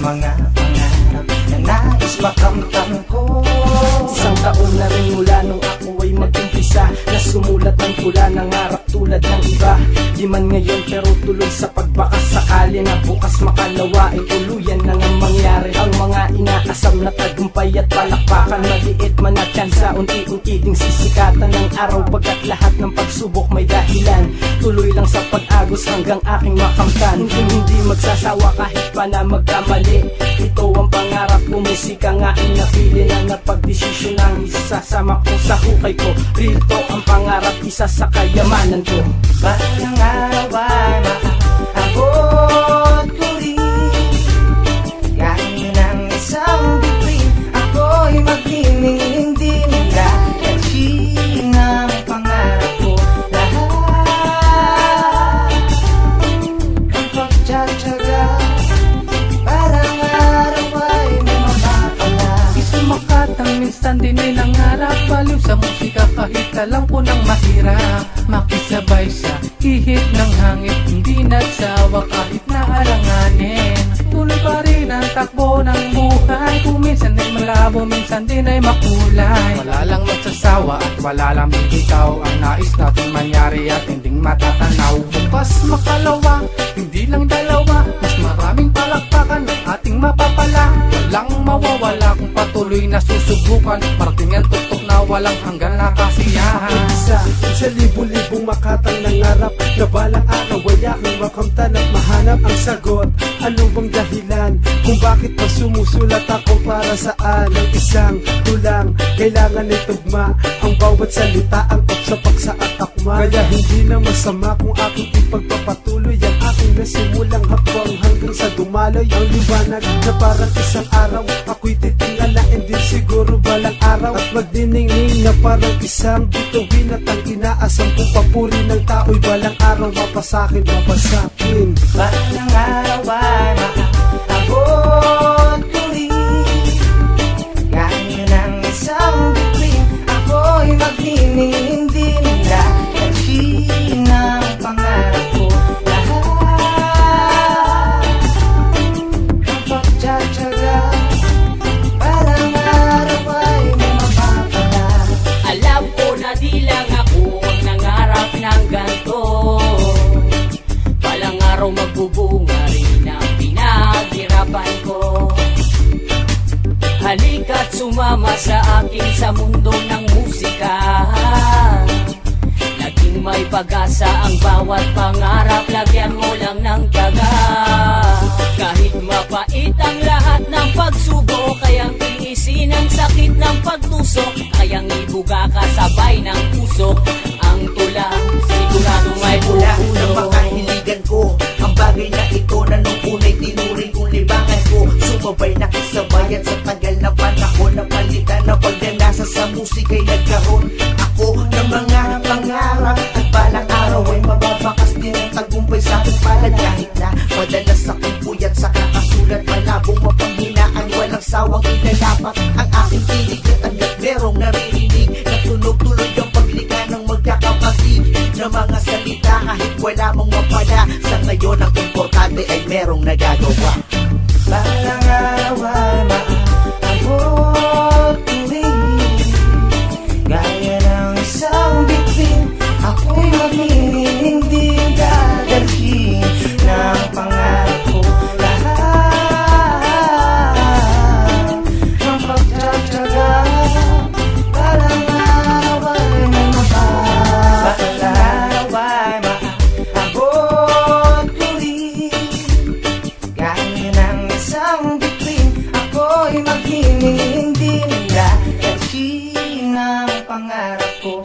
mga pangarap na nais makamtan ko. Isang taon na rin mula nung ako ay mag-umpisa na sumulat ng tula ng harap tulad ng iba. Di man ngayon pero tuloy sa pagbakas sakali na bukas makalawa ay tuluyan na nga mangyari. Ang mga inaasam na tagumpay at palakpakan, maliit man at tsansa, unti-unti ding sisikatan ng araw. Pagkat lahat ng pagsubok may dahilan, tuloy lang sa pag-agos hanggang aking makamtan. Hindi magsasawa kahit pa na magkamali. Ito ang pangarap ko, musika nga aking napili na napagdesisyon ang isasama ko sa hukay ko. Real talk ang pangarap, isa sa kayamanan ko. Balang araw ay maaabot ko rin, gaya ng isang bituin. Ako'y maghiling din nila kasi ng pangarap ko. Lahat ang pagtsatsaga, balang araw ay may mapapala. Isumakatang minsan din ay nangarap, baliw sa musika kahit alam ko nang mahirap. Makisabay sa ihip ng hangin, hindi nagsawa kahit na alanganin. Tuloy pa rin ang takbo ng buhay, kung minsan ay malabo, minsan din ay makulay. Wala lang magsasawa at wala lang bibitaw, ang nais natin mangyari at hinding matatanaw. Bukas makalawa, hindi lang dalawa, mas maraming palakpakan ang ating mapapala. Walang mawawala kung patuloy na susubukan, parating ang tuktok na walang hanggan na kasiyahan. Isa sa libu-libong makatang nangarap na balang araw ay aking makamtan at mahanap ang sagot. Ano bang dahilan kung bakit pa sumusulat ako para saan? Ang isang tulang kailangan ay tugma, ang bawat salita ang sa paksa at akma. Kaya hindi na masama kung aking ipagpapatuloy ang aking nasimulang hakbang hanggang sa dumaloy ang liwanag na parang isang araw. Ako'y titingalain din siguro balang araw at magdiningning na parang isang bituin at ang inaasam kong papuri ng tao'y balang araw mapasakin, mapasakin. Balang araw ay maaabot ko rin, gaya ng isang bituin. Ako'y maghiling din nila kasi ng pangarap ko. Lahat ang pagtsatsaga, balang araw ay may mapapala. Alam ko na di lang ako ang nangarap ng ganito, balang araw magbubunga rin ang pinaghirapan ko. Halika't sumama sa akin sa mundo ng musika, naging may pag-asa ang bawat pangarap, lagyan mo lang ng taga. Kahit mapait ang lahat ng pagsubok, kayang tiisin ang sakit ng pagtusok, kayang ibuga ka sabay ng puso. Ang tula, sigurado may Simula ng pupulo. makahiligan ko, ang bagay na ito na nung unay tinuring kong libangan ko. Sumabay nakisabay at sa tagal na panahon, napalitan na pagnanasa sa musika'y nagkaroon ako ng mga pangarap at balang araw ay mababakas din ang tagumpay sa aking palad. Kahit na madalas akong puyat sa kakasulat, malabong mapanghinaan, walang sawang ilalapat ang aking tinig at hanggat merong naririnig na tunog-tuloy ang paglikha ng magkakapatid na mga salita kahit wala mong mapala. Sa ngayon ang importante ay merong nagagawa. Balang araw ay maaabot ko rin, gaya ng isang bituin. Ako'y maghiling din dadalhin ng pangarap ko. Lahat ng pagtsatsaga, balang araw ay may mapapala. Balang araw ay maaabot ko rin, gaya ng isang bituin. Ako'y maghiling din nila kasi ng pangarap ko.